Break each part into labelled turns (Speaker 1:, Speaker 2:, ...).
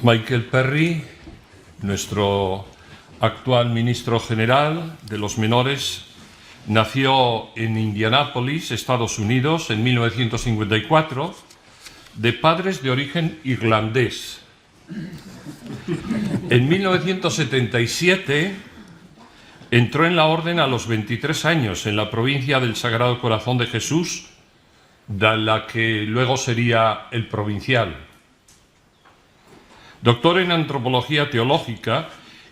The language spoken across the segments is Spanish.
Speaker 1: Michael Perry, nuestro actual ministro general de los menores, nació en Indianápolis, Estados Unidos, en 1954, de padres de origen irlandés. En 1977 entró en la orden a los 23 años en la provincia del Sagrado Corazón de Jesús, de la que luego sería el Provincial. Doctor en Antropología Teológica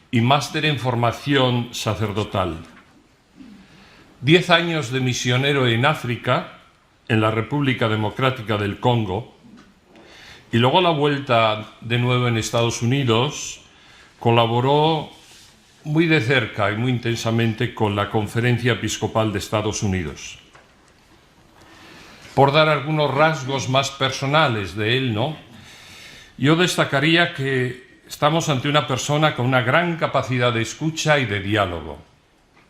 Speaker 1: y máster en Formación Sacerdotal. 10 años de misionero en África, en la República Democrática del Congo, y luego a la vuelta de nuevo en Estados Unidos, colaboró muy de cerca y muy intensamente con la Conferencia Episcopal de Estados Unidos. Por dar algunos rasgos más personales de él, yo destacaría que estamos ante una persona con una gran capacidad de escucha y de diálogo.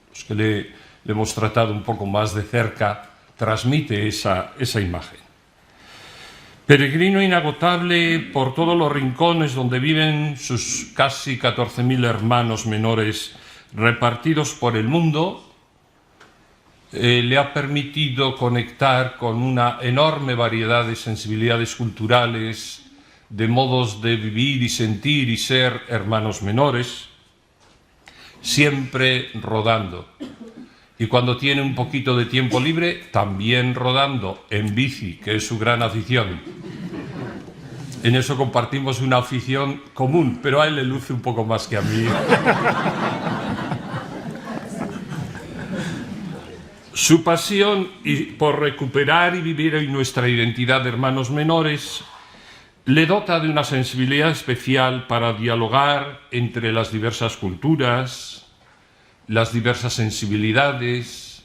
Speaker 1: Los que le hemos tratado un poco más de cerca, transmite esa imagen. Peregrino inagotable por todos los rincones donde viven sus casi 14.000 hermanos menores repartidos por el mundo, le ha permitido conectar con una enorme variedad de sensibilidades culturales, de modos de vivir y sentir y ser hermanos menores, siempre rodando. Y cuando tiene un poquito de tiempo libre, también rodando en bici, que es su gran afición. En eso compartimos una afición común, pero a él le luce un poco más que a mí. Su pasión por recuperar y vivir hoy nuestra identidad de hermanos menores le dota de una sensibilidad especial para dialogar entre las diversas culturas, las diversas sensibilidades,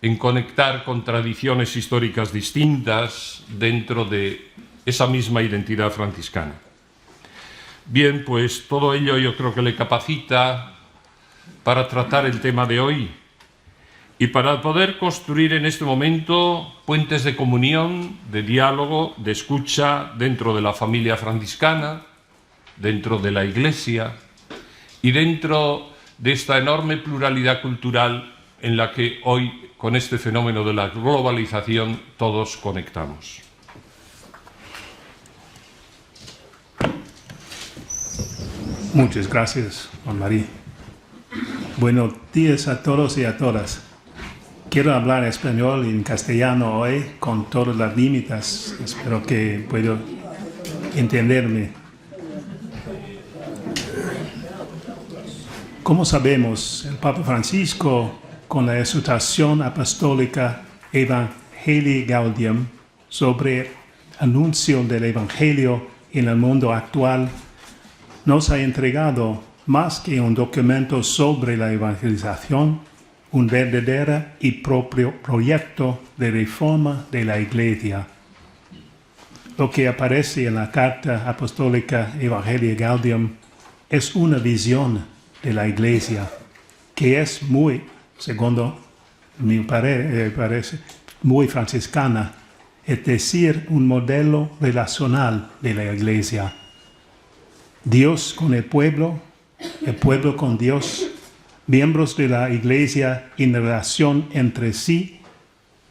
Speaker 1: en conectar con tradiciones históricas distintas dentro de esa misma identidad franciscana. Bien, pues todo ello yo creo que le capacita para tratar el tema de hoy y para poder construir en este momento puentes de comunión, de diálogo, de escucha dentro de la familia franciscana, dentro de la Iglesia y dentro de esta enorme pluralidad cultural en la que hoy, con este fenómeno de la globalización, todos conectamos.
Speaker 2: Muchas gracias, Juan María. Buenos días a todos y a todas. Quiero hablar español y en castellano hoy con todas las límites. Espero que puedan entenderme. Como sabemos, el Papa Francisco, con la exhortación apostólica Evangelii Gaudium sobre el anuncio del Evangelio en el mundo actual, nos ha entregado más que un documento sobre la evangelización, un verdadero y propio proyecto de reforma de la Iglesia. Lo que aparece en la carta apostólica Evangelii Gaudium es una visión de la Iglesia que es muy, segundo mi parece, muy franciscana, es decir, un modelo relacional de la Iglesia. Dios con el pueblo con Dios, miembros de la Iglesia en relación entre sí,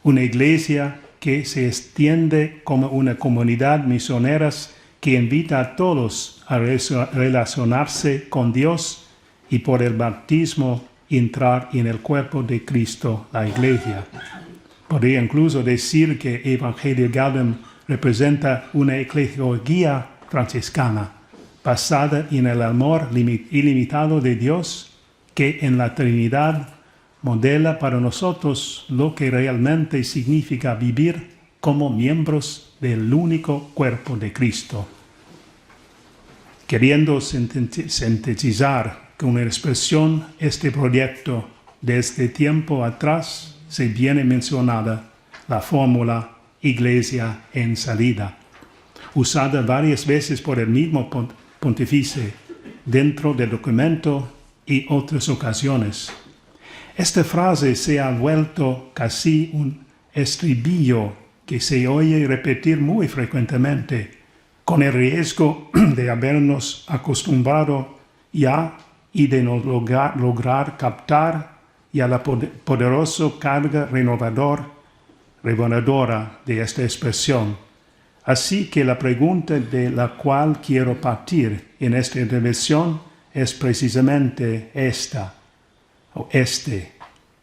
Speaker 2: una Iglesia que se extiende como una comunidad misioneras que invita a todos a relacionarse con Dios y por el bautismo entrar en el cuerpo de Cristo, la Iglesia. Podría incluso decir que Evangelii Gaudium representa una eclesiología franciscana, basada en el amor ilimitado de Dios, que en la Trinidad modela para nosotros lo que realmente significa vivir como miembros del único cuerpo de Cristo. Queriendo sintetizar con una expresión este proyecto, desde tiempo atrás se viene mencionada la fórmula Iglesia en salida, usada varias veces por el mismo pontífice dentro del documento y otras ocasiones. Esta frase se ha vuelto casi un estribillo que se oye repetir muy frecuentemente, con el riesgo de habernos acostumbrado ya y de no lograr captar ya la poderosa carga reveladora de esta expresión. Así que la pregunta de la cual quiero partir en esta intervención es precisamente esta,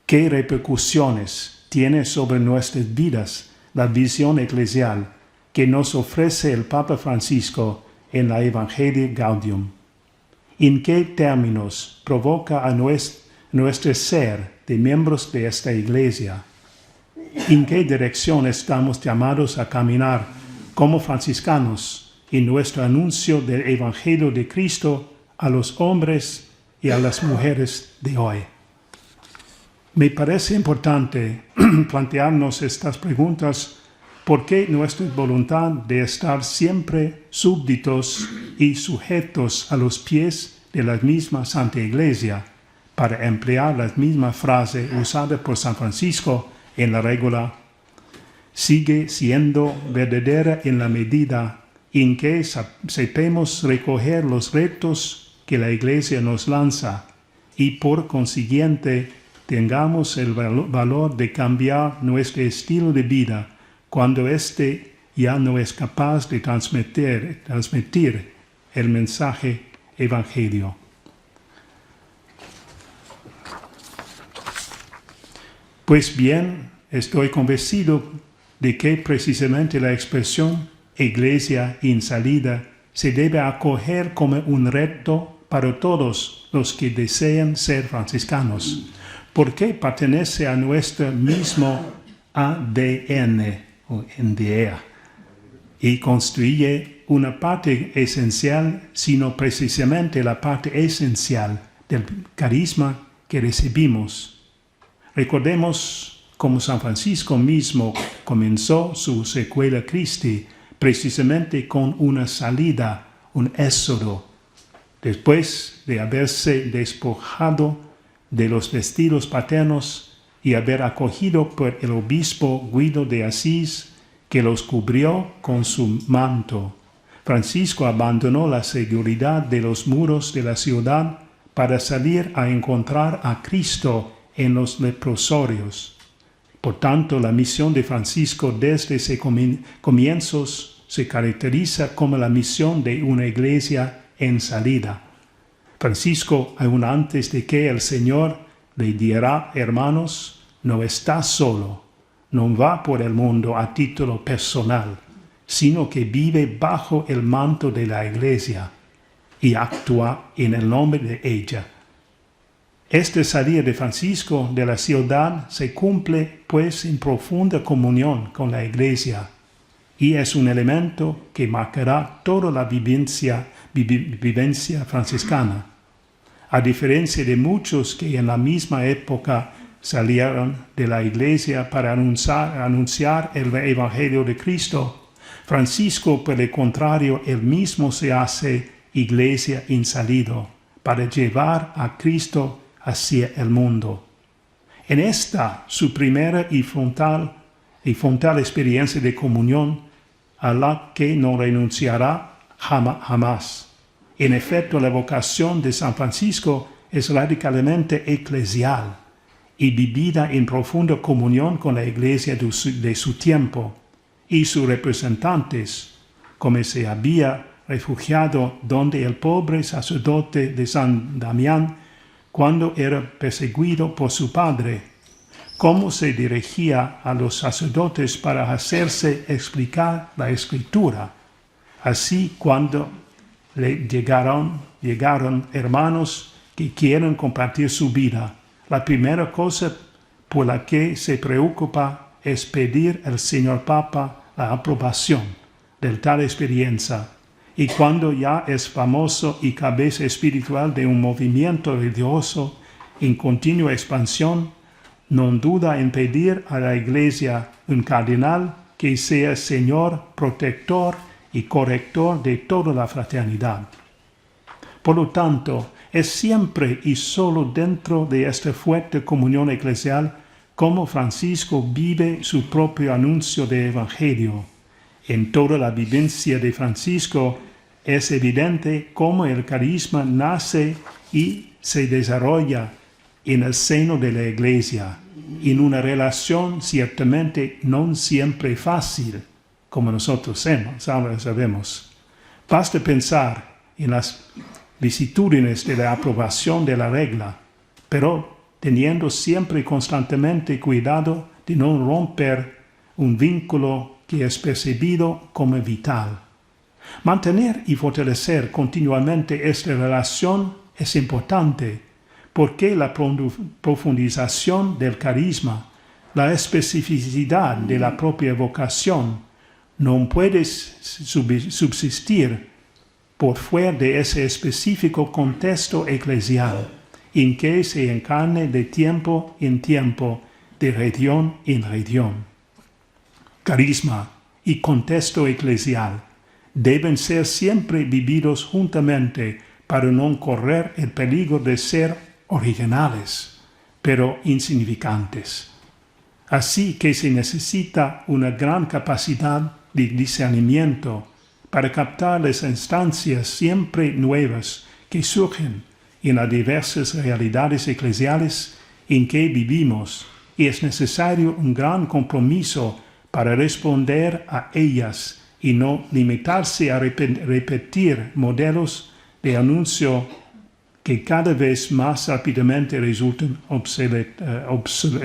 Speaker 2: ¿qué repercusiones tiene sobre nuestras vidas la visión eclesial que nos ofrece el Papa Francisco en la Evangelii Gaudium? ¿En qué términos provoca a nuestro ser de miembros de esta Iglesia? ¿En qué dirección estamos llamados a caminar como franciscanos en nuestro anuncio del Evangelio de Cristo a los hombres y a las mujeres de hoy? Me parece importante plantearnos estas preguntas porque nuestra voluntad de estar siempre súbditos y sujetos a los pies de la misma Santa Iglesia, para emplear la misma frase usada por San Francisco en la regla, sigue siendo verdadera en la medida en que sepamos recoger los retos que la Iglesia nos lanza y por consiguiente tengamos el valor de cambiar nuestro estilo de vida cuando éste ya no es capaz de transmitir el mensaje evangelio. Pues bien, estoy convencido de que precisamente la expresión Iglesia en salida se debe acoger como un reto para todos los que desean ser franciscanos, porque pertenece a nuestro mismo ADN o NDA y constituye una parte esencial, sino precisamente la parte esencial del carisma que recibimos. Recordemos cómo San Francisco mismo comenzó su secuela Christi precisamente con una salida, un éxodo, después de haberse despojado de los vestidos paternos y haber acogido por el obispo Guido de Asís, que los cubrió con su manto. Francisco abandonó la seguridad de los muros de la ciudad para salir a encontrar a Cristo en los leprosorios. Por tanto, la misión de Francisco desde sus comienzos se caracteriza como la misión de una iglesia en salida. Francisco, aún antes de que el Señor le diera hermanos, no está solo, no va por el mundo a título personal, sino que vive bajo el manto de la iglesia y actúa en el nombre de ella. Esta salida de Francisco de la ciudad se cumple pues en profunda comunión con la Iglesia y es un elemento que marcará toda la vivencia franciscana. A diferencia de muchos que en la misma época salieron de la Iglesia para anunciar el Evangelio de Cristo, Francisco, por el contrario, él mismo se hace Iglesia en salida para llevar a Cristo hacia el mundo. En esta, su primera y frontal experiencia de comunión, a la que no renunciará jamás. En efecto, la vocación de San Francisco es radicalmente eclesial y vivida en profunda comunión con la Iglesia de su tiempo y sus representantes, como se había refugiado donde el pobre sacerdote de San Damián cuando era perseguido por su padre, cómo se dirigía a los sacerdotes para hacerse explicar la Escritura. Así, cuando le llegaron hermanos que quieren compartir su vida, la primera cosa por la que se preocupa es pedir al Señor Papa la aprobación de tal experiencia. Y cuando ya es famoso y cabeza espiritual de un movimiento religioso en continua expansión, no duda en pedir a la Iglesia un cardenal que sea Señor, protector y corrector de toda la fraternidad. Por lo tanto, es siempre y solo dentro de esta fuerte comunión eclesial como Francisco vive su propio anuncio de Evangelio. En toda la vivencia de Francisco es evidente cómo el carisma nace y se desarrolla en el seno de la Iglesia, en una relación ciertamente no siempre fácil, como nosotros sabemos. Basta pensar en las vicisitudes de la aprobación de la regla, pero teniendo siempre constantemente cuidado de no romper un vínculo que es percibido como vital. Mantener y fortalecer continuamente esta relación es importante porque la profundización del carisma, la especificidad de la propia vocación, no puede subsistir por fuera de ese específico contexto eclesial en que se encarne de tiempo en tiempo, de región en región. Carisma y contexto eclesial deben ser siempre vividos juntamente para no correr el peligro de ser originales, pero insignificantes. Así que se necesita una gran capacidad de discernimiento para captar las instancias siempre nuevas que surgen en las diversas realidades eclesiales en que vivimos, y es necesario un gran compromiso para responder a ellas y no limitarse a repetir modelos de anuncio que cada vez más rápidamente resultan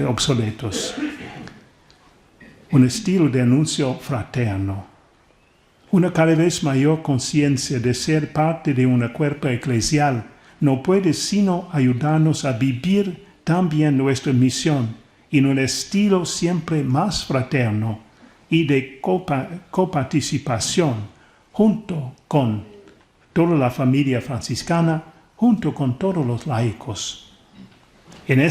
Speaker 2: obsoletos. Un estilo de anuncio fraterno. Una cada vez mayor conciencia de ser parte de una cuerpo eclesial no puede sino ayudarnos a vivir también nuestra misión en un estilo siempre más fraterno y de coparticipación junto con toda la familia franciscana, junto con todos los laicos. En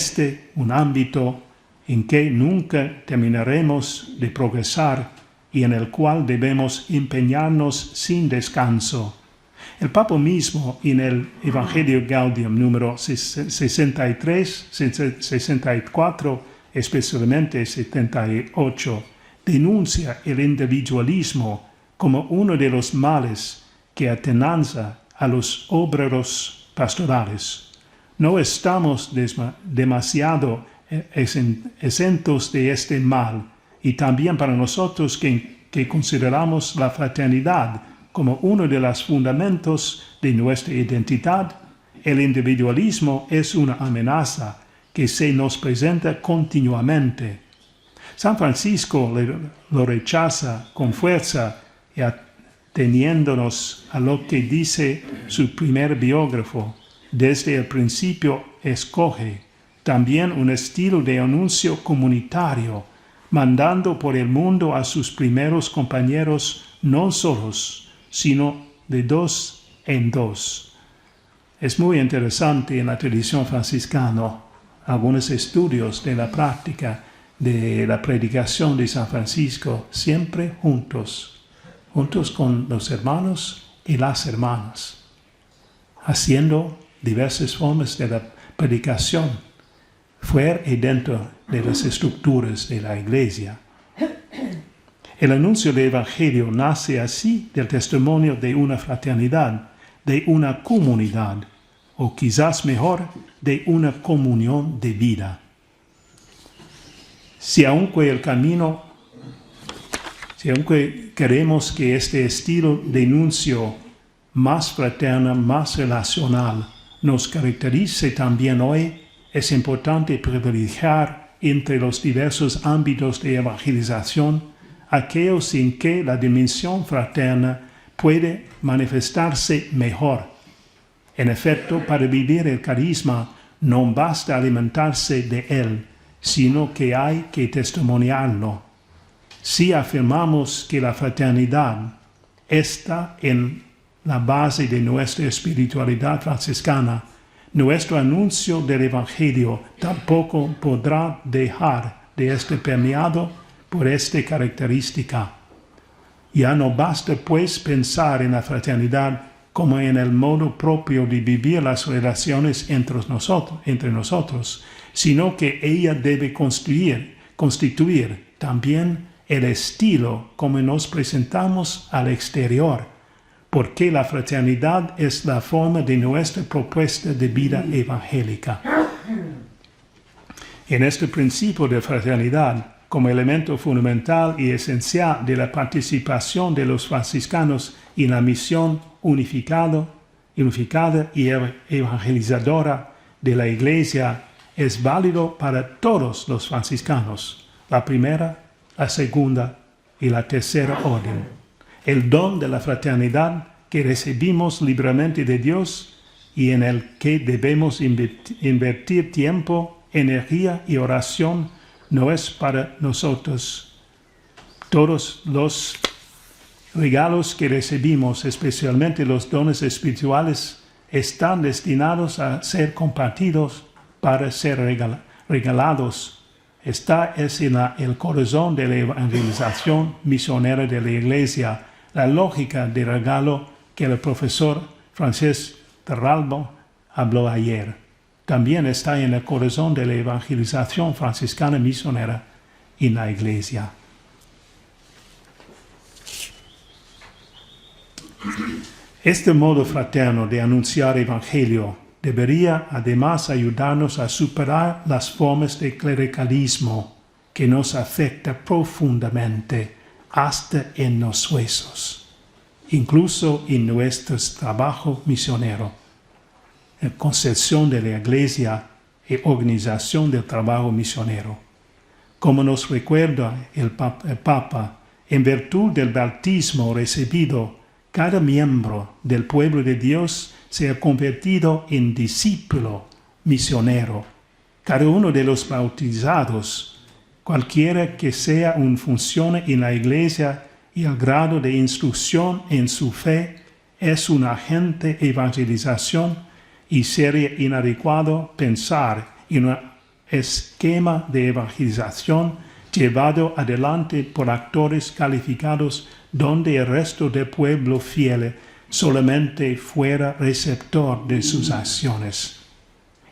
Speaker 2: un ámbito en que nunca terminaremos de progresar y en el cual debemos empeñarnos sin descanso. El Papa mismo, en el Evangelio Gaudium número 63, 64, especialmente 78, denuncia el individualismo como uno de los males que atenazan a los obreros pastorales. No estamos demasiado exentos de este mal, y también para nosotros que consideramos la fraternidad como uno de los fundamentos de nuestra identidad, el individualismo es una amenaza que se nos presenta continuamente. San Francisco lo rechaza con fuerza y ateniéndonos a lo que dice su primer biógrafo, desde el principio escoge también un estilo de anuncio comunitario, mandando por el mundo a sus primeros compañeros no solos, sino de dos en dos. Es muy interesante en la tradición franciscana algunos estudios de la práctica de la predicación de San Francisco, siempre juntos con los hermanos y las hermanas, haciendo diversas formas de la predicación fuera y dentro de las estructuras de la Iglesia. El anuncio del Evangelio nace así del testimonio de una fraternidad, de una comunidad, o quizás mejor, de una comunión de vida. Si aunque queremos que este estilo de anuncio más fraterno, más relacional, nos caracterice también hoy, es importante privilegiar entre los diversos ámbitos de evangelización aquellos en que la dimensión fraterna puede manifestarse mejor. En efecto, para vivir el carisma no basta alimentarse de él, sino que hay que testimoniarlo. Si afirmamos que la fraternidad está en la base de nuestra espiritualidad franciscana, nuestro anuncio del Evangelio tampoco podrá dejar de estar permeado por esta característica. Ya no basta pues pensar en la fraternidad como en el modo propio de vivir las relaciones entre nosotros, sino que ella debe constituir también el estilo como nos presentamos al exterior, porque la fraternidad es la forma de nuestra propuesta de vida evangélica. En este principio de fraternidad, como elemento fundamental y esencial de la participación de los franciscanos en la misión unificada y evangelizadora de la Iglesia, es válido para todos los franciscanos, la primera, la segunda y la tercera orden. El don de la fraternidad que recibimos libremente de Dios y en el que debemos invertir tiempo, energía y oración no es para nosotros. Todos los regalos que recibimos, especialmente los dones espirituales, están destinados a ser compartidos para ser regalados. Esta es el corazón de la evangelización misionera de la Iglesia, la lógica de regalo que el profesor Francesc Terralbo habló ayer. También está en el corazón de la evangelización franciscana misionera en la Iglesia. Este modo fraterno de anunciar evangelio debería además ayudarnos a superar las formas de clericalismo que nos afecta profundamente hasta en los huesos, incluso en nuestro trabajo misionero. La concepción de la Iglesia y organización del trabajo misionero. Como nos recuerda el Papa, en virtud del bautismo recibido, cada miembro del pueblo de Dios se ha convertido en discípulo misionero. Cada uno de los bautizados, cualquiera que sea una función en la Iglesia y el grado de instrucción en su fe, es un agente de evangelización y sería inadecuado pensar en un esquema de evangelización llevado adelante por actores calificados donde el resto del pueblo fiel solamente fuera receptor de sus acciones.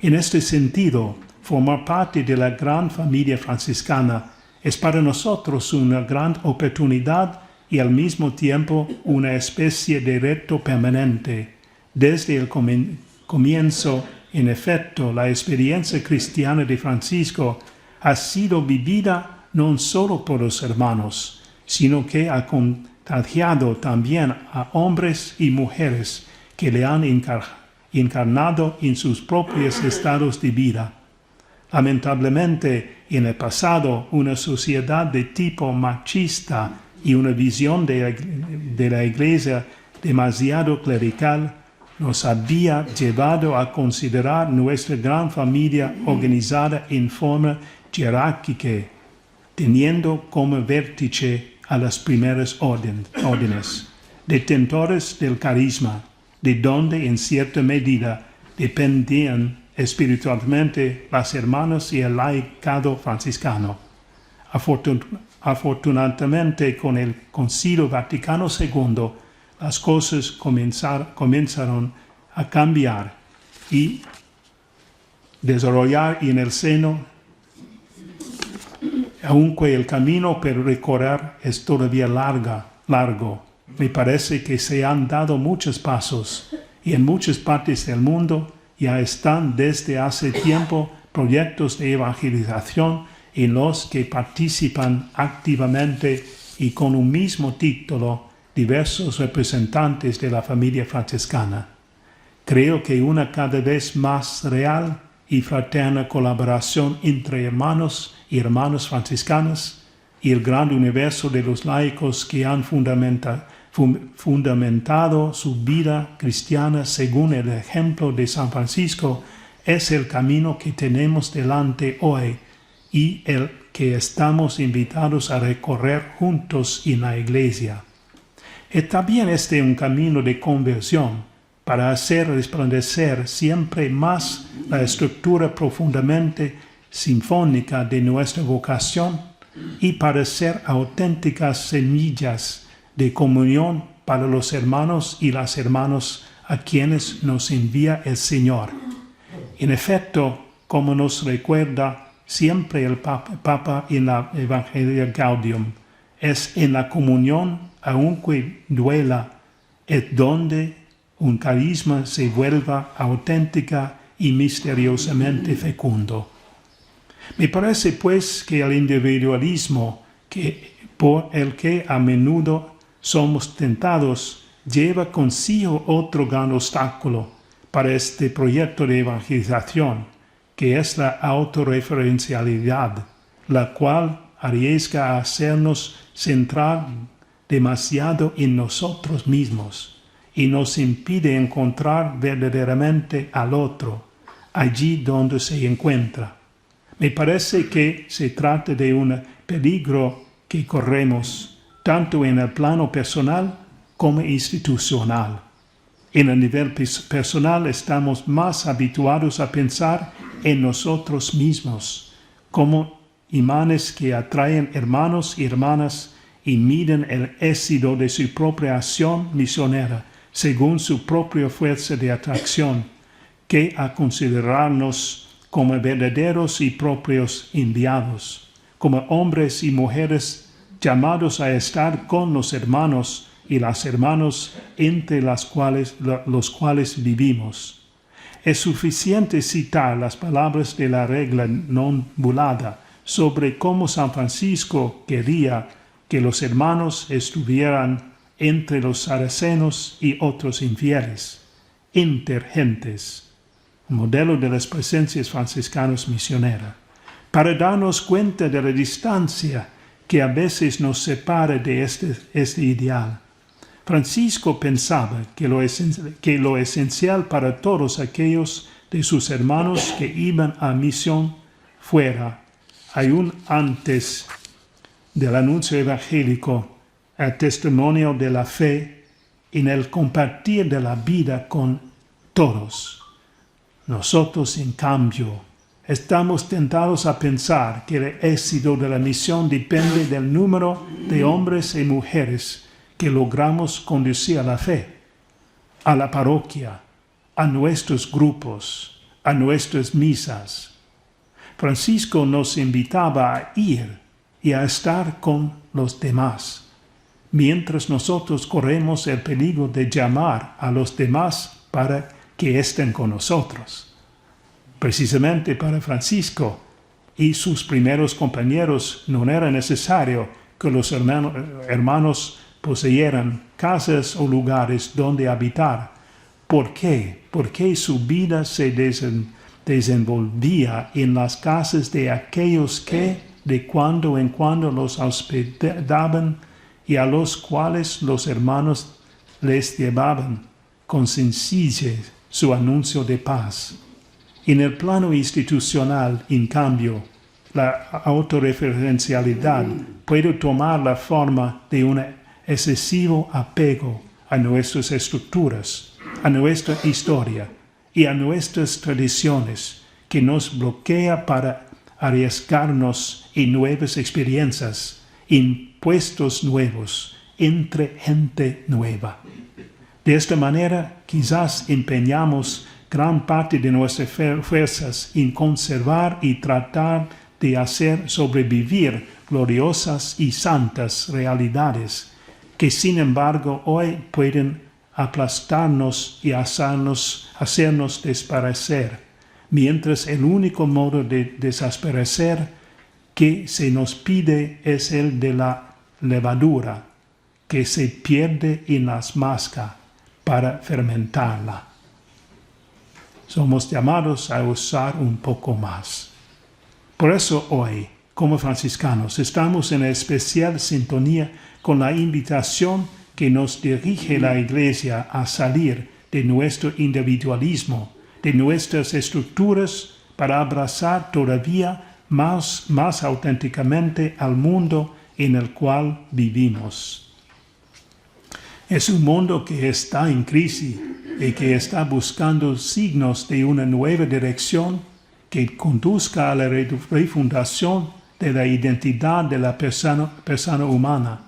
Speaker 2: En este sentido, formar parte de la gran familia franciscana es para nosotros una gran oportunidad y al mismo tiempo una especie de reto permanente. Desde el comienzo, en efecto, la experiencia cristiana de Francisco ha sido vivida no solo por los hermanos, sino que ha contagiado también a hombres y mujeres que le han encarnado en sus propios estados de vida. Lamentablemente, en el pasado, una sociedad de tipo machista y una visión de la Iglesia demasiado clerical nos había llevado a considerar nuestra gran familia organizada en forma jerárquica, teniendo como vértice a las primeras órdenes, detentores del carisma, de donde en cierta medida dependían espiritualmente las hermanas y el laicado franciscano. Afortunadamente, con el Concilio Vaticano II, las cosas comenzaron a cambiar y desarrollar en el seno, aunque el camino por recorrer es todavía largo. Me parece que se han dado muchos pasos y en muchas partes del mundo ya están desde hace tiempo proyectos de evangelización en los que participan activamente y con un mismo título diversos representantes de la familia franciscana. Creo que una cada vez más real y fraterna colaboración entre hermanos y hermanas franciscanas y el gran universo de los laicos que han fundamentado su vida cristiana según el ejemplo de San Francisco es el camino que tenemos delante hoy y el que estamos invitados a recorrer juntos en la Iglesia. También un camino de conversión para hacer resplandecer siempre más la estructura profundamente sinfónica de nuestra vocación y para ser auténticas semillas de comunión para los hermanos y las hermanas a quienes nos envía el Señor. En efecto, como nos recuerda siempre el Papa en la Evangelii Gaudium, es en la comunión, aunque duela, es donde un carisma se vuelva auténtica y misteriosamente fecundo. Me parece, pues, que el individualismo por el que a menudo somos tentados lleva consigo otro gran obstáculo para este proyecto de evangelización, que es la autorreferencialidad, la cual arriesga a hacernos centrar demasiado en nosotros mismos y nos impide encontrar verdaderamente al otro, allí donde se encuentra. Me parece que se trata de un peligro que corremos, tanto en el plano personal como institucional. En el nivel personal estamos más habituados a pensar en nosotros mismos, como imanes que atraen hermanos y hermanas y miden el éxito de su propia acción misionera según su propia fuerza de atracción, que a considerarnos como verdaderos y propios enviados, como hombres y mujeres llamados a estar con los hermanos y las hermanas entre los cuales vivimos. Es suficiente citar las palabras de la regla non bulada sobre cómo San Francisco quería que los hermanos estuvieran entre los saracenos y otros infieles, intergentes, modelo de las presencias franciscanas misioneras, para darnos cuenta de la distancia que a veces nos separa de este ideal. Francisco pensaba que lo esencial para todos aquellos de sus hermanos que iban a misión fuera, aún antes del anuncio evangélico, el testimonio de la fe en el compartir de la vida con todos. Nosotros, en cambio, estamos tentados a pensar que el éxito de la misión depende del número de hombres y mujeres que logramos conducir a la fe, a la parroquia, a nuestros grupos, a nuestras misas. Francisco nos invitaba a ir y a estar con los demás, mientras nosotros corremos el peligro de llamar a los demás para que estén con nosotros. Precisamente para Francisco y sus primeros compañeros no era necesario que los hermanos poseyeran casas o lugares donde habitar. ¿Por qué? Porque su vida se desenvolvía en las casas de aquellos que de cuando en cuando los hospedaban y a los cuales los hermanos les llevaban con sencillez su anuncio de paz. En el plano institucional, en cambio, la autorreferencialidad puede tomar la forma de un excesivo apego a nuestras estructuras, a nuestra historia y a nuestras tradiciones, que nos bloquea para arriesgarnos en nuevas experiencias, en puestos nuevos, entre gente nueva. De esta manera, quizás empeñamos gran parte de nuestras fuerzas en conservar y tratar de hacer sobrevivir gloriosas y santas realidades que, sin embargo, hoy pueden aplastarnos y hacernos desaparecer, mientras el único modo de desaparecer que se nos pide es el de la levadura, que se pierde en las masas para fermentarla. Somos llamados a usar un poco más. Por eso hoy, como franciscanos, estamos en especial sintonía con la invitación que nos dirige la Iglesia a salir de nuestro individualismo, de nuestras estructuras, para abrazar todavía más auténticamente al mundo en el cual vivimos. Es un mundo que está en crisis y que está buscando signos de una nueva dirección que conduzca a la refundación de la identidad de la persona humana,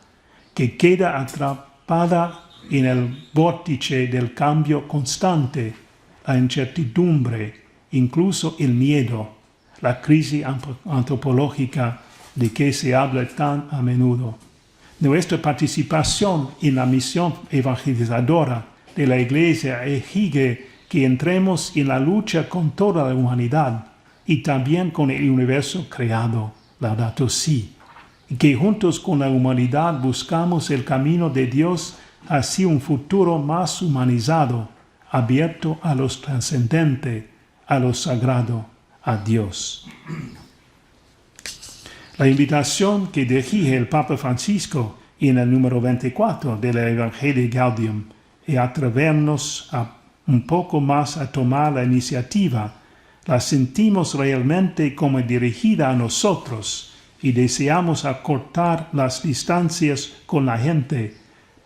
Speaker 2: que queda atrapada en el vórtice del cambio constante, la incertidumbre, incluso el miedo, la crisis antropológica de que se habla tan a menudo. Nuestra participación en la misión evangelizadora de la Iglesia exige que entremos en la lucha con toda la humanidad y también con el universo creado, Laudato Si, y que juntos con la humanidad buscamos el camino de Dios hacia un futuro más humanizado, abierto a lo trascendente, a lo sagrado, a Dios. La invitación que dirige el Papa Francisco en el número 24 del Evangelii Gaudium es atrevernos un poco más a tomar la iniciativa. La sentimos realmente como dirigida a nosotros y deseamos acortar las distancias con la gente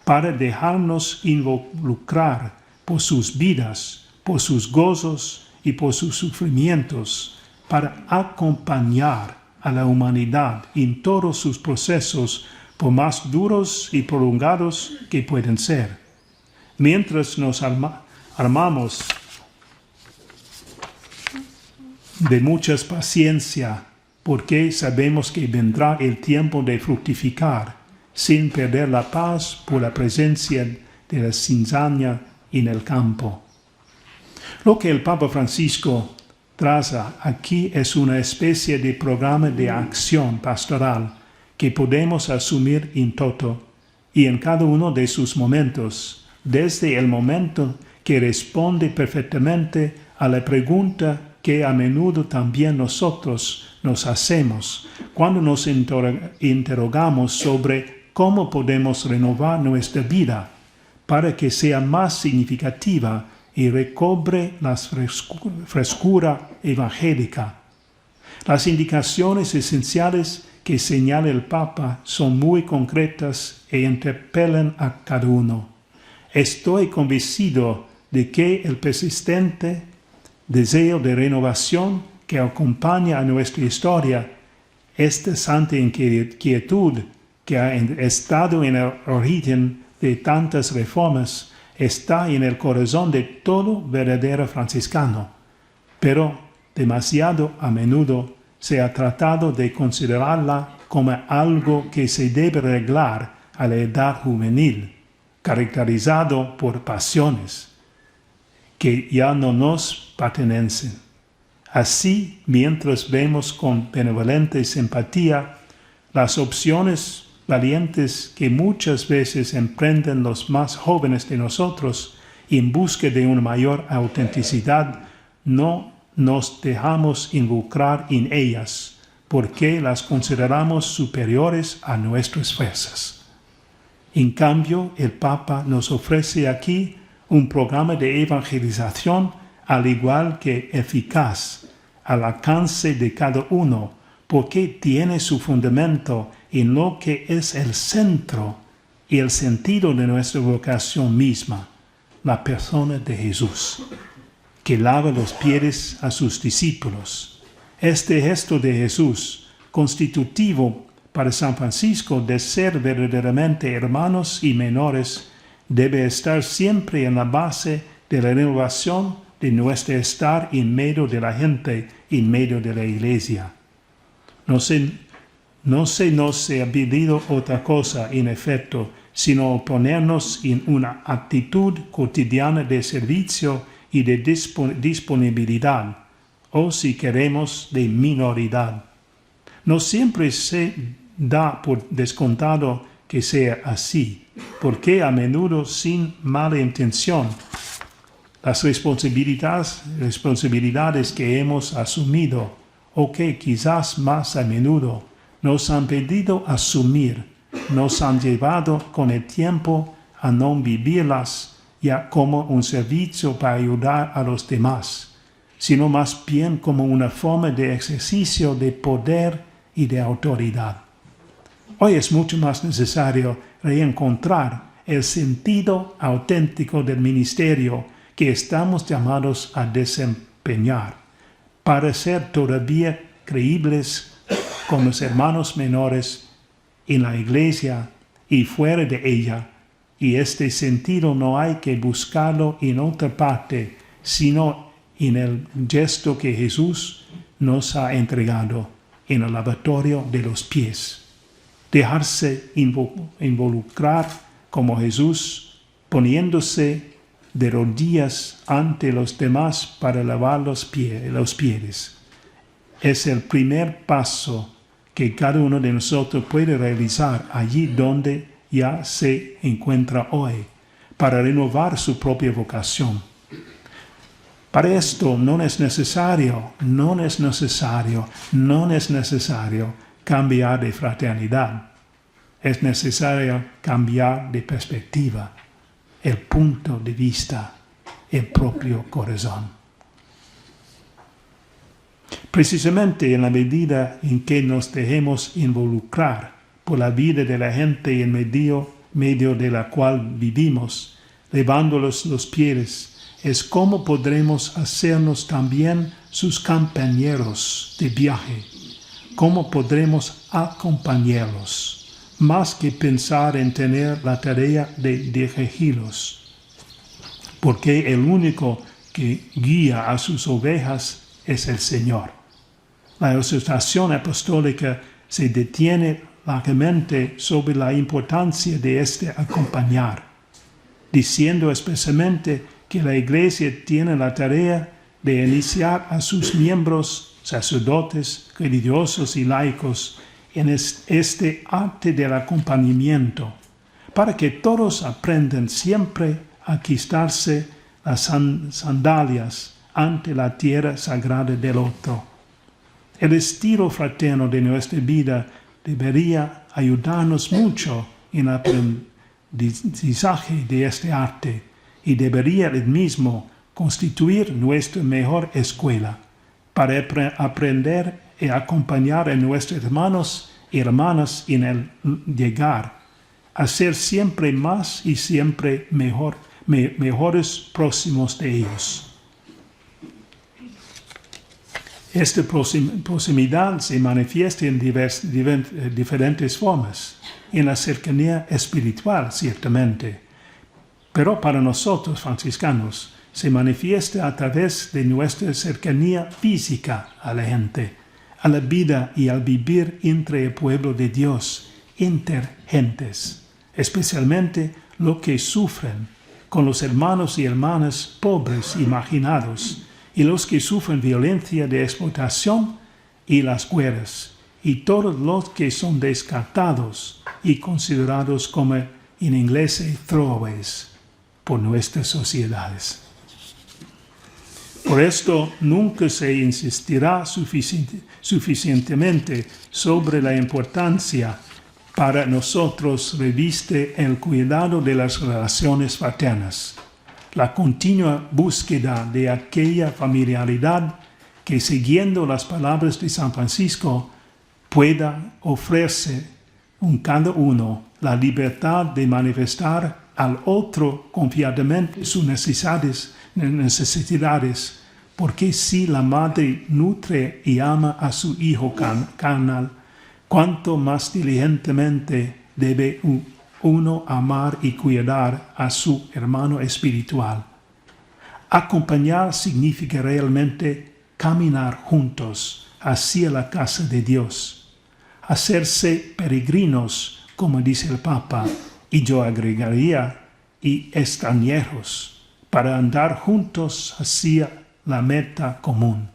Speaker 2: para dejarnos involucrar por sus vidas, por sus gozos y por sus sufrimientos, para acompañar a la humanidad en todos sus procesos, por más duros y prolongados que pueden ser. Mientras nos armamos de mucha paciencia, porque sabemos que vendrá el tiempo de fructificar, sin perder la paz por la presencia de la cizaña en el campo. Lo que el Papa Francisco traza aquí es una especie de programa de acción pastoral que podemos asumir en todo y en cada uno de sus momentos, desde el momento que responde perfectamente a la pregunta que a menudo también nosotros nos hacemos cuando nos interrogamos sobre cómo podemos renovar nuestra vida para que sea más significativa y recobre la frescura evangélica. Las indicaciones esenciales que señala el Papa son muy concretas e interpelan a cada uno. Estoy convencido de que el persistente deseo de renovación que acompaña a nuestra historia, esta santa inquietud que ha estado en el origen de tantas reformas, está en el corazón de todo verdadero franciscano, pero demasiado a menudo se ha tratado de considerarla como algo que se debe arreglar a la edad juvenil, caracterizado por pasiones que ya no nos pertenecen. Así, mientras vemos con benevolente simpatía las opciones valientes que muchas veces emprenden los más jóvenes de nosotros en busca de una mayor autenticidad, no nos dejamos involucrar en ellas porque las consideramos superiores a nuestras fuerzas. En cambio, el Papa nos ofrece aquí un programa de evangelización al igual que eficaz, al alcance de cada uno, porque tiene su fundamento en lo que es el centro y el sentido de nuestra vocación misma, la persona de Jesús, que lava los pies a sus discípulos. Este gesto de Jesús, constitutivo para San Francisco de ser verdaderamente hermanos y menores, debe estar siempre en la base de la renovación de nuestro estar en medio de la gente, en medio de la Iglesia. No se nos ha pedido otra cosa, en efecto, sino ponernos en una actitud cotidiana de servicio y de disponibilidad, o si queremos, de minoridad. No siempre se da por descontado que sea así, porque a menudo sin mala intención, las responsabilidades que hemos asumido, o que quizás más a menudo nos han pedido asumir, nos han llevado con el tiempo a no vivirlas ya como un servicio para ayudar a los demás, sino más bien como una forma de ejercicio de poder y de autoridad. Hoy es mucho más necesario reencontrar el sentido auténtico del ministerio que estamos llamados a desempeñar, para ser todavía creíbles como hermanos menores en la Iglesia y fuera de ella, y este sentido no hay que buscarlo en otra parte, sino en el gesto que Jesús nos ha entregado en el lavatorio de los pies. dejarse involucrar como Jesús, poniéndose de rodillas ante los demás para lavar los pies. Es el primer paso que cada uno de nosotros puede realizar allí donde ya se encuentra hoy, para renovar su propia vocación. Para esto no es necesario cambiar de fraternidad. Es necesario cambiar de perspectiva, el punto de vista, el propio corazón. Precisamente en la medida en que nos dejemos involucrar por la vida de la gente en medio de la cual vivimos, levándolos los pies, es como podremos hacernos también sus compañeros de viaje, cómo podremos acompañarlos, más que pensar en tener la tarea de dirigirlos, porque el único que guía a sus ovejas es el Señor. La exhortación apostólica se detiene largamente sobre la importancia de este acompañar, diciendo expresamente que la Iglesia tiene la tarea de iniciar a sus miembros, sacerdotes, religiosos y laicos, en este arte del acompañamiento, para que todos aprendan siempre a quitarse las sandalias ante la tierra sagrada del otro. El estilo fraterno de nuestra vida debería ayudarnos mucho en el aprendizaje de este arte y debería el mismo constituir nuestra mejor escuela para aprender y acompañar a nuestros hermanos y hermanas en el llegar a ser siempre más y siempre mejores próximos de ellos. Esta proximidad se manifiesta en diferentes formas, en la cercanía espiritual, ciertamente, pero para nosotros franciscanos se manifiesta a través de nuestra cercanía física a la gente, a la vida y al vivir entre el pueblo de Dios, intergentes, especialmente los que sufren, con los hermanos y hermanas pobres y marginados, y los que sufren violencia de explotación y las guerras, y todos los que son descartados y considerados como en inglés throwaways por nuestras sociedades. Por esto nunca se insistirá suficientemente sobre la importancia para nosotros reviste el cuidado de las relaciones fraternas, la continua búsqueda de aquella familiaridad que, siguiendo las palabras de San Francisco, pueda ofrecerse a cada uno la libertad de manifestar al otro confiadamente sus necesidades, porque si la madre nutre y ama a su hijo carnal, cuánto más diligentemente debe uno amar y cuidar a su hermano espiritual. Acompañar significa realmente caminar juntos hacia la casa de Dios, hacerse peregrinos, como dice el Papa, y yo agregaría, y extranjeros, para andar juntos hacia la meta común.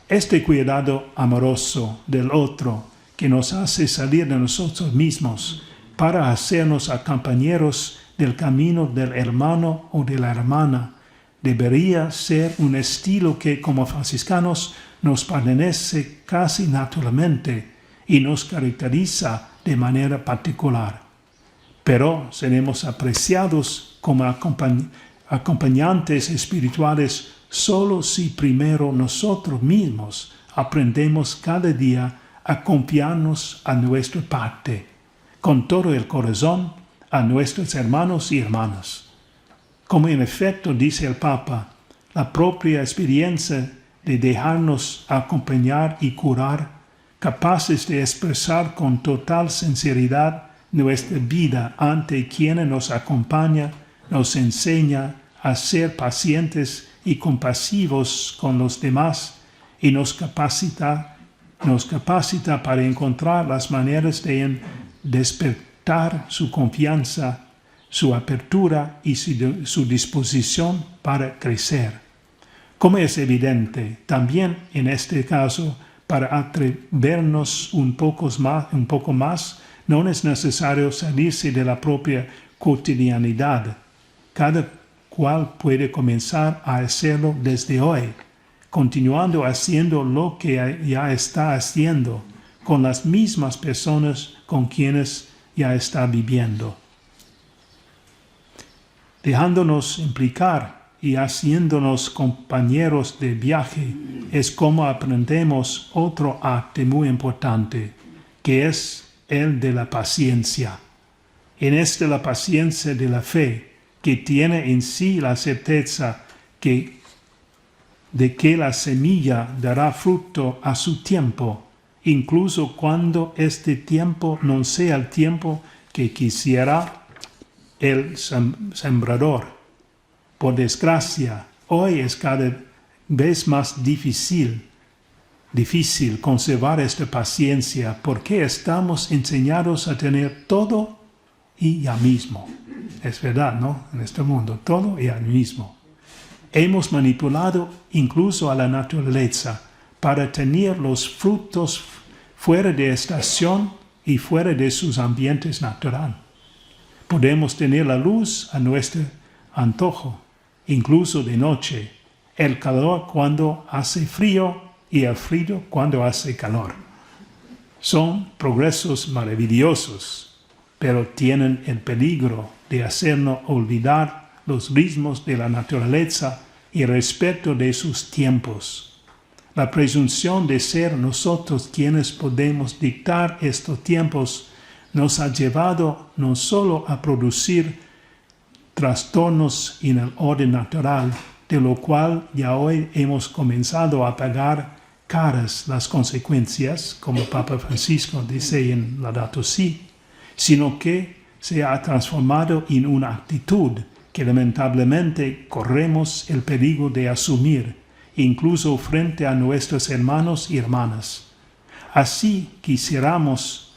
Speaker 2: Este cuidado amoroso del otro que nos hace salir de nosotros mismos para hacernos compañeros del camino del hermano o de la hermana, debería ser un estilo que como franciscanos nos pertenece casi naturalmente y nos caracteriza de manera particular. Pero seremos apreciados como acompañantes espirituales solo si primero nosotros mismos aprendemos cada día a confiarnos a nuestra parte, con todo el corazón, a nuestros hermanos y hermanas. Como en efecto dice el Papa, la propia experiencia de dejarnos acompañar y curar, capaces de expresar con total sinceridad nuestra vida ante quien nos acompaña, nos enseña a ser pacientes y compasivos con los demás y nos capacita para encontrar las maneras de despertar su confianza, su apertura y su disposición para crecer. Como es evidente, también en este caso, para atrevernos un poco más, no es necesario salirse de la propia cotidianidad. Cada cual puede comenzar a hacerlo desde hoy, continuando haciendo lo que ya está haciendo, con las mismas personas con quienes ya está viviendo. Dejándonos implicar y haciéndonos compañeros de viaje es como aprendemos otro arte muy importante, que es el de la paciencia. En la paciencia de la fe, que tiene en sí la certeza de que la semilla dará fruto a su tiempo, incluso cuando este tiempo no sea el tiempo que quisiera el sembrador. Por desgracia, hoy es cada vez más difícil conservar esta paciencia porque estamos enseñados a tener todo y ya mismo. Es verdad, ¿no? En este mundo, todo y ya mismo. Hemos manipulado incluso a la naturaleza para tener los frutos fuera de estación y fuera de sus ambientes naturales. Podemos tener la luz a nuestro antojo, incluso de noche, el calor cuando hace frío y el frío cuando hace calor. Son progresos maravillosos, pero tienen el peligro de hacernos olvidar los ritmos de la naturaleza y el respeto de sus tiempos. La presunción de ser nosotros quienes podemos dictar estos tiempos nos ha llevado no solo a producir trastornos en el orden natural, de lo cual ya hoy hemos comenzado a pagar caras las consecuencias, como Papa Francisco dice en Laudato Si, sino que se ha transformado en una actitud que lamentablemente corremos el peligro de asumir, incluso frente a nuestros hermanos y hermanas. Así quisiéramos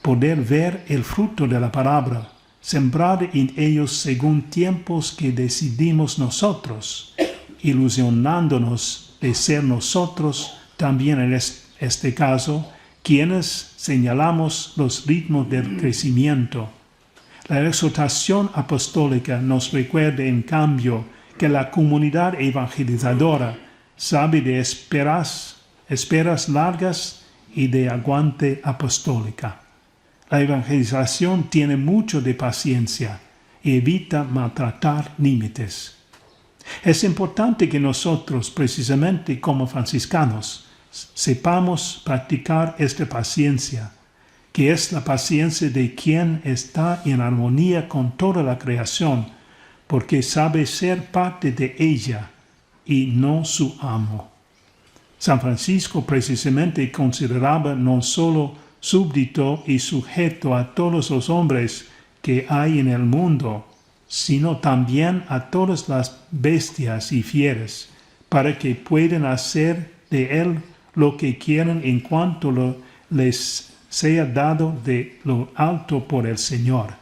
Speaker 2: poder ver el fruto de la palabra, sembrar en ellos según tiempos que decidimos nosotros, ilusionándonos de ser nosotros también en este caso, quienes señalamos los ritmos del crecimiento. La exhortación apostólica nos recuerda, en cambio, que la comunidad evangelizadora sabe de esperas largas y de aguante apostólica. La evangelización tiene mucho de paciencia y evita maltratar límites. Es importante que nosotros, precisamente como franciscanos, sepamos practicar esta paciencia, que es la paciencia de quien está en armonía con toda la creación, porque sabe ser parte de ella y no su amo. San Francisco precisamente consideraba no solo súbdito y sujeto a todos los hombres que hay en el mundo, sino también a todas las bestias y fieras, para que puedan hacer de él lo que quieran en cuanto les sea dado de lo alto por el Señor.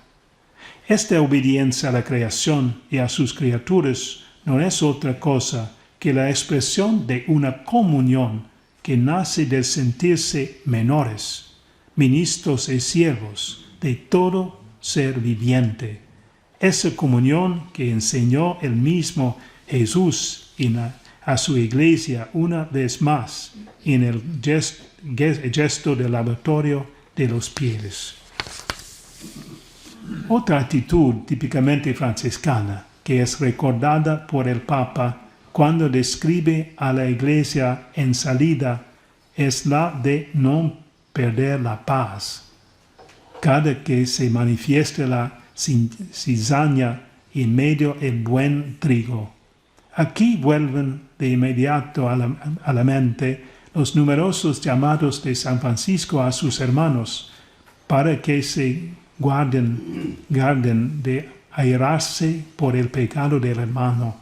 Speaker 2: Esta obediencia a la creación y a sus criaturas no es otra cosa que la expresión de una comunión que nace del sentirse menores, ministros y siervos de todo ser viviente. Esa comunión que enseñó el mismo Jesús a su iglesia una vez más en el gesto del lavatorio de los pies. Otra actitud típicamente franciscana que es recordada por el Papa cuando describe a la iglesia en salida es la de no perder la paz. Cada que se manifieste la cizaña en medio del buen trigo. Aquí vuelven de inmediato a la mente los numerosos llamados de San Francisco a sus hermanos para que se guarden de airarse por el pecado del hermano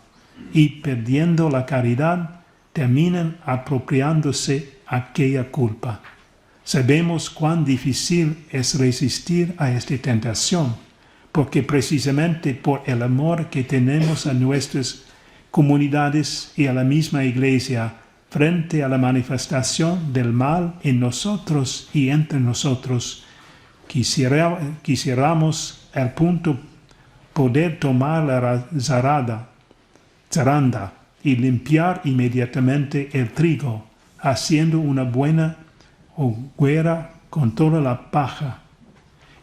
Speaker 2: y, perdiendo la caridad, terminan apropiándose aquella culpa. Sabemos cuán difícil es resistir a esta tentación, porque precisamente por el amor que tenemos a nuestras comunidades y a la misma Iglesia, frente a la manifestación del mal en nosotros y entre nosotros, quisiéramos al punto poder tomar la zaranda y limpiar inmediatamente el trigo, haciendo una buena hoguera con toda la paja.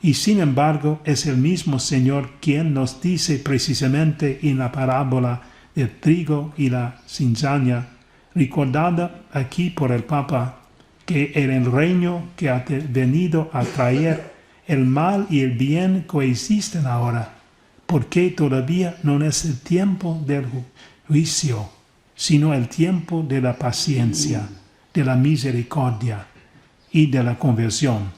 Speaker 2: Y sin embargo es el mismo Señor quien nos dice precisamente en la parábola del trigo y la cizaña, recordada aquí por el Papa, que en el reino que ha venido a traer el mal y el bien coexisten ahora, porque todavía no es el tiempo del juicio, sino el tiempo de la paciencia, de la misericordia y de la conversión.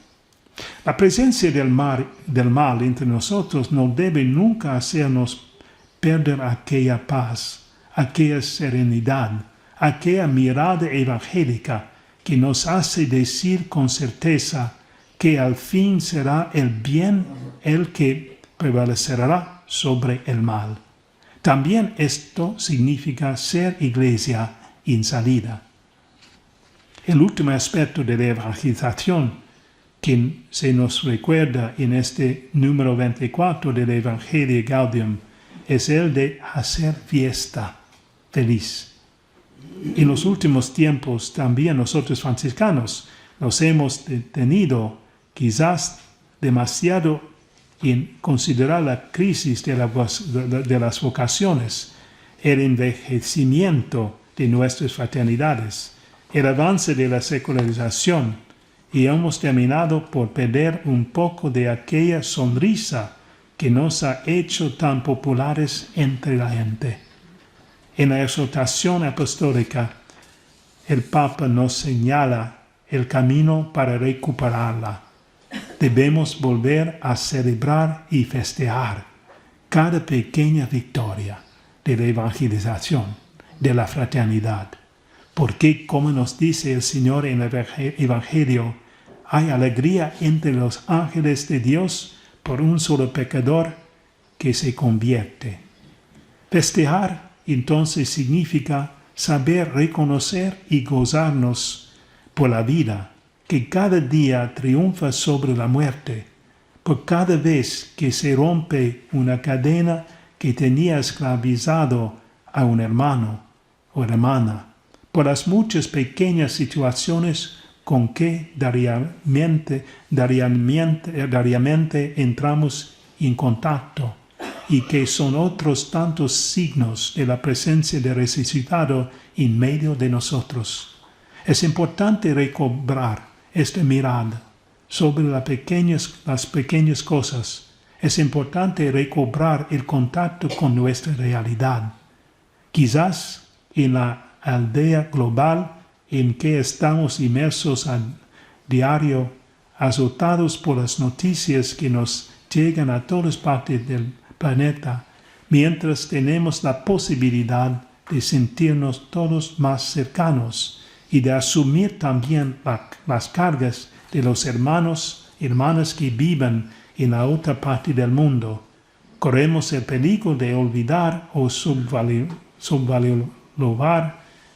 Speaker 2: La presencia del mal entre nosotros no debe nunca hacernos perder aquella paz, aquella serenidad, aquella mirada evangélica que nos hace decir con certeza que al fin será el bien el que prevalecerá sobre el mal. También esto significa ser iglesia en salida. El último aspecto de la evangelización que se nos recuerda en este número 24 del Evangelii Gaudium es el de hacer fiesta feliz. En los últimos tiempos también nosotros franciscanos nos hemos detenido quizás demasiado en considerar la crisis de las vocaciones, el envejecimiento de nuestras fraternidades, el avance de la secularización, y hemos terminado por perder un poco de aquella sonrisa que nos ha hecho tan populares entre la gente. En la exhortación apostólica, el Papa nos señala el camino para recuperarla. Debemos volver a celebrar y festejar cada pequeña victoria de la evangelización, de la fraternidad, porque, como nos dice el Señor en el Evangelio, hay alegría entre los ángeles de Dios por un solo pecador que se convierte. Festejar entonces significa saber reconocer y gozarnos por la vida que cada día triunfa sobre la muerte, por cada vez que se rompe una cadena que tenía esclavizado a un hermano o hermana, por las muchas pequeñas situaciones con que diariamente entramos en contacto y que son otros tantos signos de la presencia del resucitado en medio de nosotros. Es importante recobrar esta mirada sobre las pequeñas cosas. Es importante recobrar el contacto con nuestra realidad. Quizás en la aldea global en que estamos inmersos a diario, azotados por las noticias que nos llegan a todas partes del planeta, mientras tenemos la posibilidad de sentirnos todos más cercanos y de asumir también las cargas de los hermanas que viven en la otra parte del mundo, corremos el peligro de olvidar o subvalorar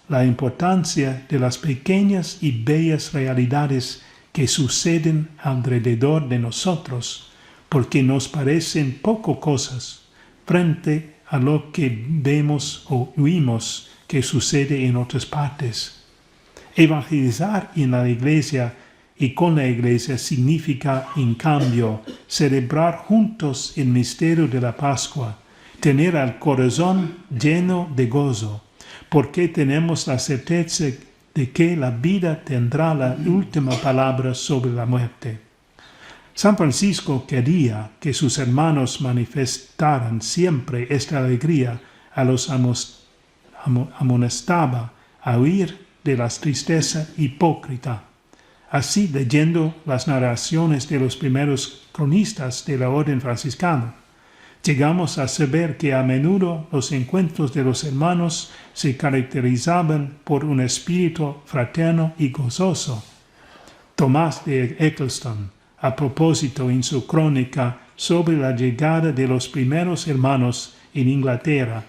Speaker 2: la importancia de las pequeñas y bellas realidades que suceden alrededor de nosotros, porque nos parecen poco cosas frente a lo que vemos o oímos que sucede en otras partes. Evangelizar en la Iglesia y con la Iglesia significa, en cambio, celebrar juntos el misterio de la Pascua, tener el corazón lleno de gozo, porque tenemos la certeza de que la vida tendrá la última palabra sobre la muerte. San Francisco quería que sus hermanos manifestaran siempre esta alegría, a los amonestaba a huir de la tristeza hipócrita. Así, leyendo las narraciones de los primeros cronistas de la orden franciscana, llegamos a saber que a menudo los encuentros de los hermanos se caracterizaban por un espíritu fraterno y gozoso. Tomás de Eccleston, a propósito en su crónica sobre la llegada de los primeros hermanos en Inglaterra,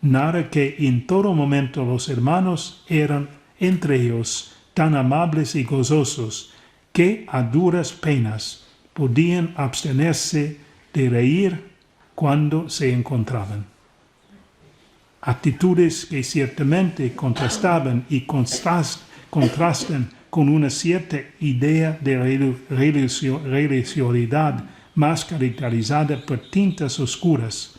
Speaker 2: narra que en todo momento los hermanos eran entre ellos tan amables y gozosos que a duras penas podían abstenerse de reír cuando se encontraban. Actitudes que ciertamente contrastaban y contrastan con una cierta idea de religiosidad más caracterizada por tintas oscuras,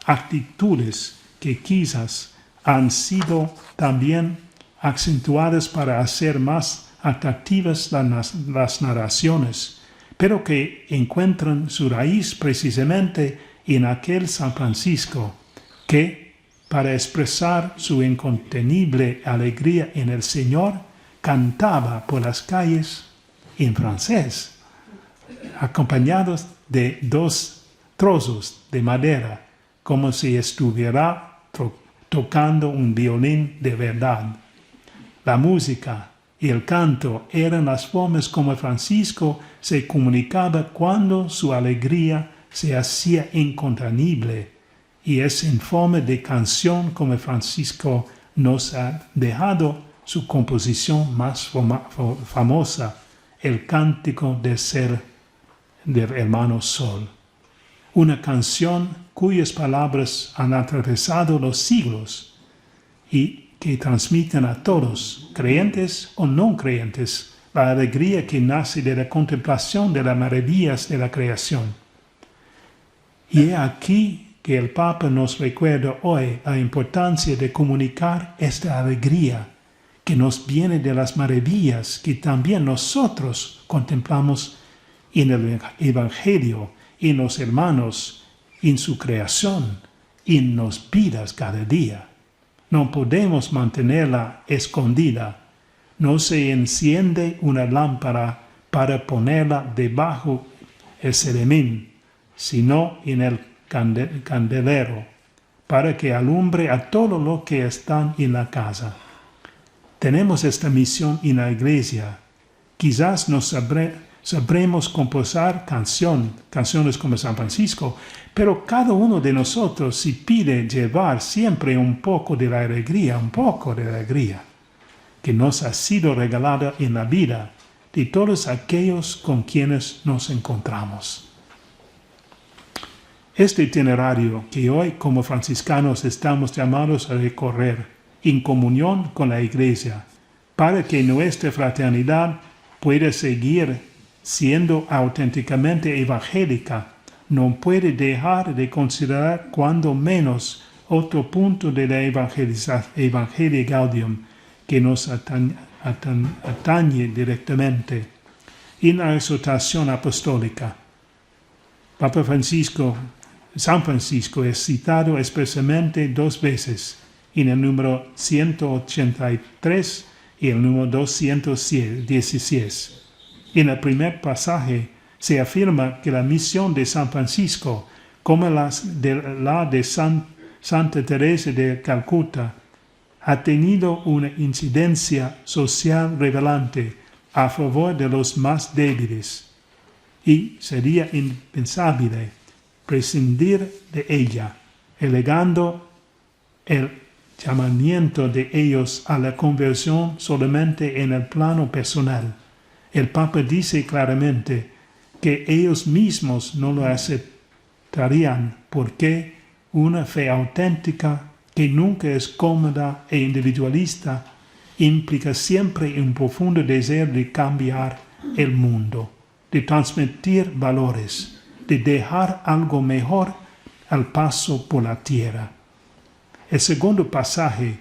Speaker 2: actitudes que quizás han sido también acentuadas para hacer más atractivas las narraciones, pero que encuentran su raíz precisamente en aquel San Francisco que, para expresar su incontenible alegría en el Señor, cantaba por las calles en francés, acompañados de 2 trozos de madera, como si estuviera tocando un violín de verdad. La música y el canto eran las formas como Francisco se comunicaba cuando su alegría se hacía incontenible, y es en forma de canción como Francisco nos ha dejado su composición más famosa, el Cántico del Hermano Sol. Una canción cuyas palabras han atravesado los siglos y que transmiten a todos, creyentes o no creyentes, la alegría que nace de la contemplación de las maravillas de la creación. Y he aquí que el Papa nos recuerda hoy la importancia de comunicar esta alegría que nos viene de las maravillas que también nosotros contemplamos en el Evangelio, en los hermanos, en su creación, en las vidas cada día. No podemos mantenerla escondida. No se enciende una lámpara para ponerla debajo del seremín, sino en el candelero, para que alumbre a todo lo que están en la casa. Tenemos esta misión en la iglesia. Quizás no sabremos componer canciones como San Francisco, pero cada uno de nosotros si pide llevar siempre un poco de la alegría, que nos ha sido regalada en la vida de todos aquellos con quienes nos encontramos. Este itinerario que hoy como franciscanos estamos llamados a recorrer en comunión con la Iglesia, para que nuestra fraternidad pueda seguir siendo auténticamente evangélica, no puede dejar de considerar cuando menos otro punto de la Evangelii Gaudium que nos atañe directamente. En la exhortación apostólica, San Francisco es citado expresamente 2 veces, en el número 183 y el número 216. En el primer pasaje se afirma que la misión de San Francisco, como la de Santa Teresa de Calcuta, ha tenido una incidencia social relevante a favor de los más débiles, y sería impensable prescindir de ella, elegando el llamamiento de ellos a la conversión solamente en el plano personal. El Papa dice claramente que ellos mismos no lo aceptarían porque una fe auténtica que nunca es cómoda e individualista implica siempre un profundo deseo de cambiar el mundo, de transmitir valores, de dejar algo mejor al paso por la tierra. El segundo pasaje,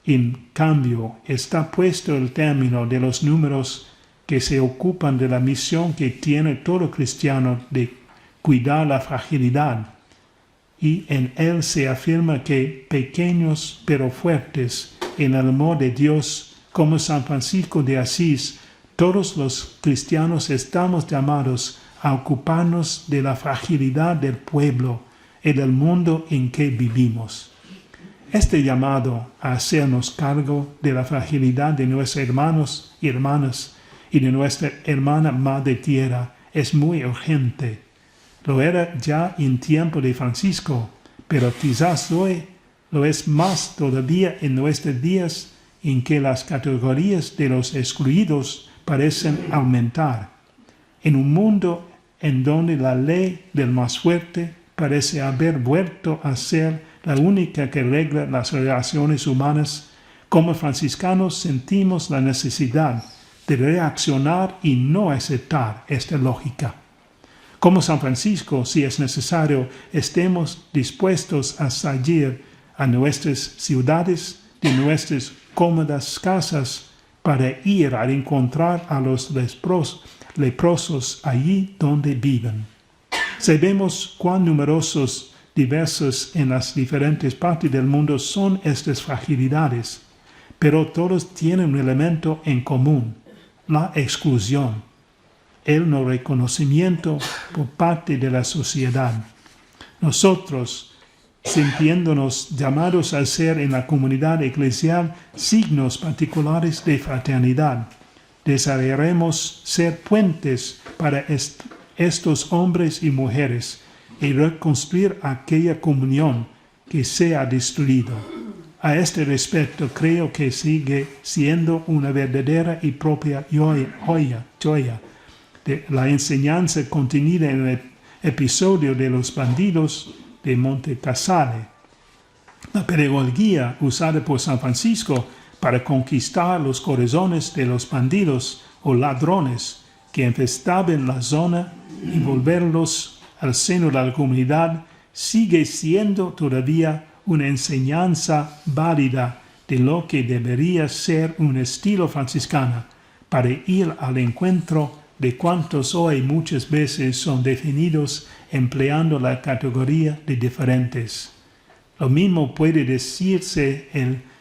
Speaker 2: en cambio, está puesto el término de los números que se ocupan de la misión que tiene todo cristiano de cuidar la fragilidad, y en él se afirma que pequeños pero fuertes en el amor de Dios, como San Francisco de Asís, todos los cristianos estamos llamados a ocuparnos de la fragilidad del pueblo y del mundo en que vivimos. Este llamado a hacernos cargo de la fragilidad de nuestros hermanos y hermanas y de nuestra hermana Madre Tierra es muy urgente. Lo era ya en tiempo de Francisco, pero quizás hoy lo es más todavía en nuestros días en que las categorías de los excluidos parecen aumentar. En un mundo en donde la ley del más fuerte parece haber vuelto a ser la única que regla las relaciones humanas, como franciscanos sentimos la necesidad de reaccionar y no aceptar esta lógica. Como San Francisco, si es necesario, estemos dispuestos a salir a nuestras ciudades de nuestras cómodas casas para ir a encontrar a los leprosos allí donde viven. Sabemos cuán numerosos, diversos en las diferentes partes del mundo son estas fragilidades, pero todos tienen un elemento en común: la exclusión, el no reconocimiento por parte de la sociedad. Nosotros, sintiéndonos llamados a ser en la comunidad eclesial signos particulares de fraternidad, desarrollaremos ser puentes para estos hombres y mujeres y reconstruir aquella comunión que se ha destruido. A este respecto, creo que sigue siendo una verdadera y propia joya de la enseñanza contenida en el episodio de los bandidos de Monte Casale. La pedagogía usada por San Francisco para conquistar los corazones de los bandidos o ladrones que infestaban la zona y volverlos al seno de la comunidad sigue siendo todavía una enseñanza válida de lo que debería ser un estilo franciscano para ir al encuentro de cuantos hoy muchas veces son definidos empleando la categoría de diferentes. Lo mismo puede decirse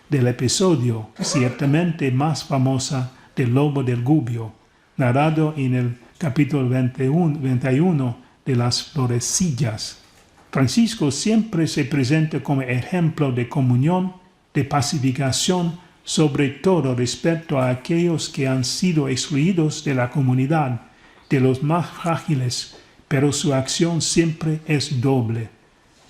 Speaker 2: del episodio ciertamente más famosa del lobo del Gubbio, narrado en el capítulo 21 de las florecillas. Francisco siempre se presenta como ejemplo de comunión, de pacificación, sobre todo respecto a aquellos que han sido excluidos de la comunidad, de los más frágiles, pero su acción siempre es doble.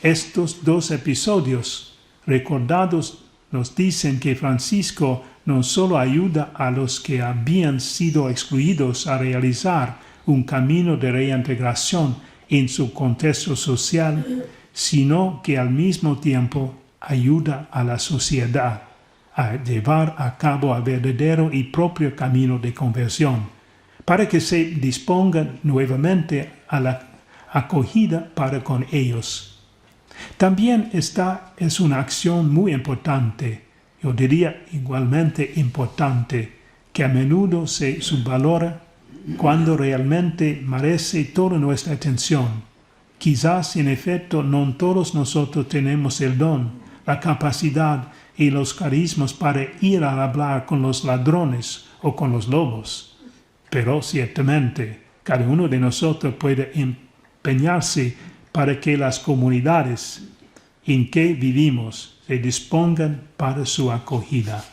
Speaker 2: Estos dos episodios recordados nos dicen que Francisco no solo ayuda a los que habían sido excluidos a realizar un camino de reintegración en su contexto social, sino que al mismo tiempo ayuda a la sociedad a llevar a cabo el verdadero y propio camino de conversión, para que se dispongan nuevamente a la acogida para con ellos. También esta es una acción muy importante, yo diría igualmente importante, que a menudo se subvalora cuando realmente merece toda nuestra atención. Quizás, en efecto, no todos nosotros tenemos el don, la capacidad y los carismas para ir a hablar con los ladrones o con los lobos. Pero ciertamente, cada uno de nosotros puede empeñarse para que las comunidades en que vivimos se dispongan para su acogida.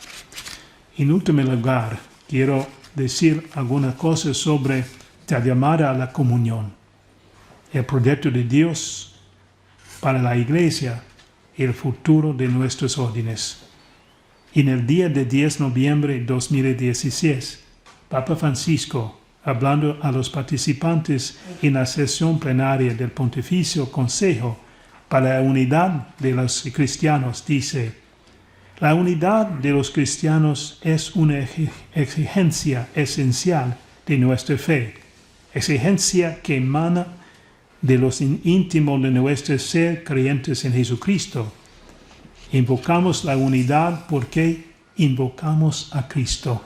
Speaker 2: En último lugar, quiero decir algunas cosas sobre la llamada a la comunión, el proyecto de Dios para la Iglesia y el futuro de nuestros órdenes. En el día de 10 de noviembre de 2016, Papa Francisco, hablando a los participantes en la sesión plenaria del Pontificio Consejo para la Unidad de los Cristianos, dice: la unidad de los cristianos es una exigencia esencial de nuestra fe, exigencia que emana de los íntimos de nuestro ser creyentes en Jesucristo. Invocamos la unidad porque invocamos a Cristo.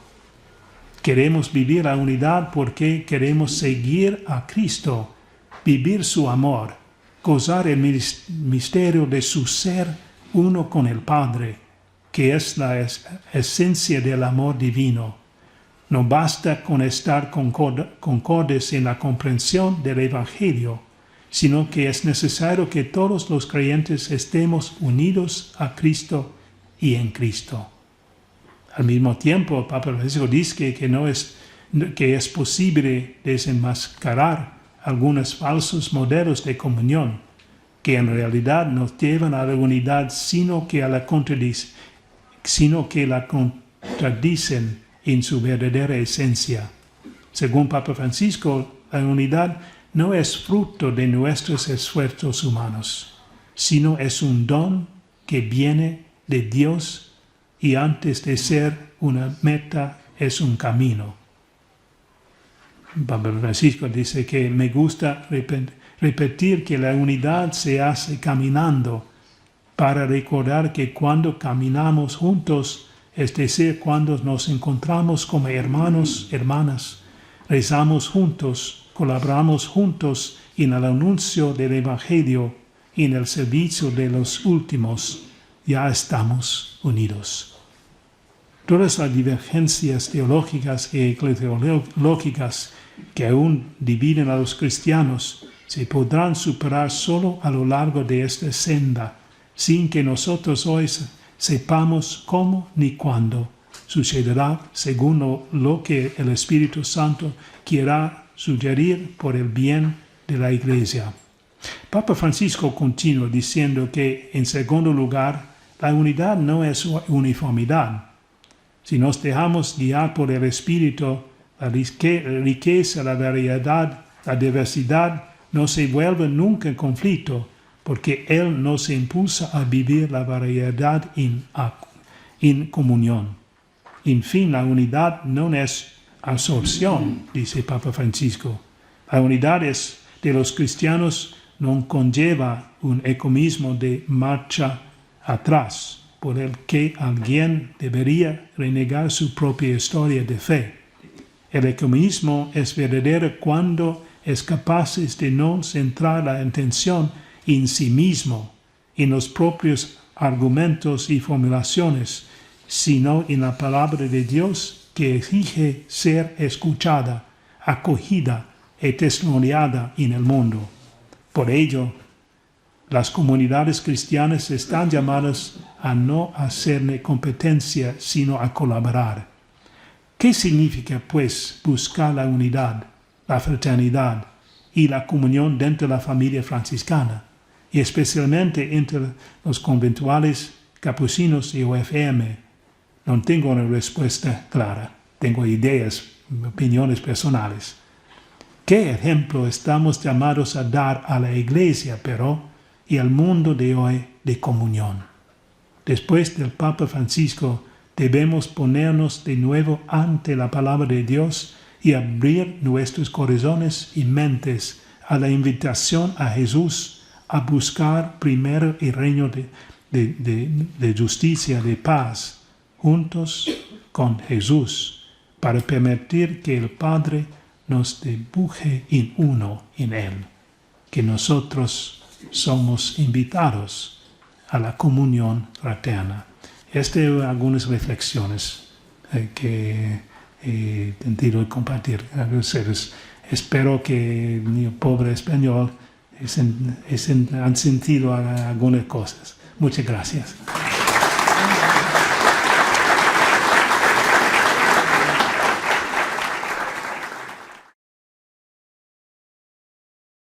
Speaker 2: Queremos vivir la unidad porque queremos seguir a Cristo, vivir su amor, gozar el misterio de su ser uno con el Padre, que es la esencia del amor divino. No basta con estar concordes en la comprensión del Evangelio, sino que es necesario que todos los creyentes estemos unidos a Cristo y en Cristo. Al mismo tiempo, el Papa Francisco dice que no es que es posible desenmascarar algunos falsos modelos de comunión que en realidad no llevan a la unidad, sino que la contradicen en su verdadera esencia. Según Papa Francisco, la unidad no es fruto de nuestros esfuerzos humanos, sino es un don que viene de Dios y antes de ser una meta es un camino. Papa Francisco dice que me gusta repetir que la unidad se hace caminando para recordar que cuando caminamos juntos, es decir, cuando nos encontramos como hermanos, hermanas, rezamos juntos, colaboramos juntos en el anuncio del Evangelio y en el servicio de los últimos, ya estamos unidos. Todas las divergencias teológicas y eclesiológicas que aún dividen a los cristianos se podrán superar solo a lo largo de esta senda, sin que nosotros hoy sepamos cómo ni cuándo. Sucederá según lo que el Espíritu Santo quiera sugerir por el bien de la Iglesia. Papa Francisco continúa diciendo que, en segundo lugar, la unidad no es uniformidad. Si nos dejamos guiar por el Espíritu, la riqueza, la variedad, la diversidad no se vuelve nunca en conflicto, porque Él nos impulsa a vivir la variedad en comunión. En fin, la unidad no es absorción, dice Papa Francisco. La unidad de los cristianos no conlleva un ecumenismo de marcha atrás, por el que alguien debería renegar su propia historia de fe. El ecumenismo es verdadero cuando es capaz de no centrar la atención en sí mismo, en los propios argumentos y formulaciones, sino en la palabra de Dios que exige ser escuchada, acogida y testimoniada en el mundo. Por ello, las comunidades cristianas están llamadas a no hacerle competencia, sino a colaborar. ¿Qué significa, pues, buscar la unidad, la fraternidad y la comunión dentro de la familia franciscana, y especialmente entre los conventuales, capuchinos y OFM? No tengo una respuesta clara, tengo ideas, opiniones personales. ¿Qué ejemplo estamos llamados a dar a la Iglesia, pero, y al mundo de hoy de comunión? Después del Papa Francisco, debemos ponernos de nuevo ante la palabra de Dios y abrir nuestros corazones y mentes a la invitación a Jesús a buscar primero el reino de justicia, de paz, juntos con Jesús, para permitir que el Padre nos dibuje en uno en Él, que nosotros somos invitados a la comunión fraterna. Estas son algunas reflexiones que he intentado compartir con ustedes. Espero que mi pobre español han sentido algunas cosas. Muchas gracias.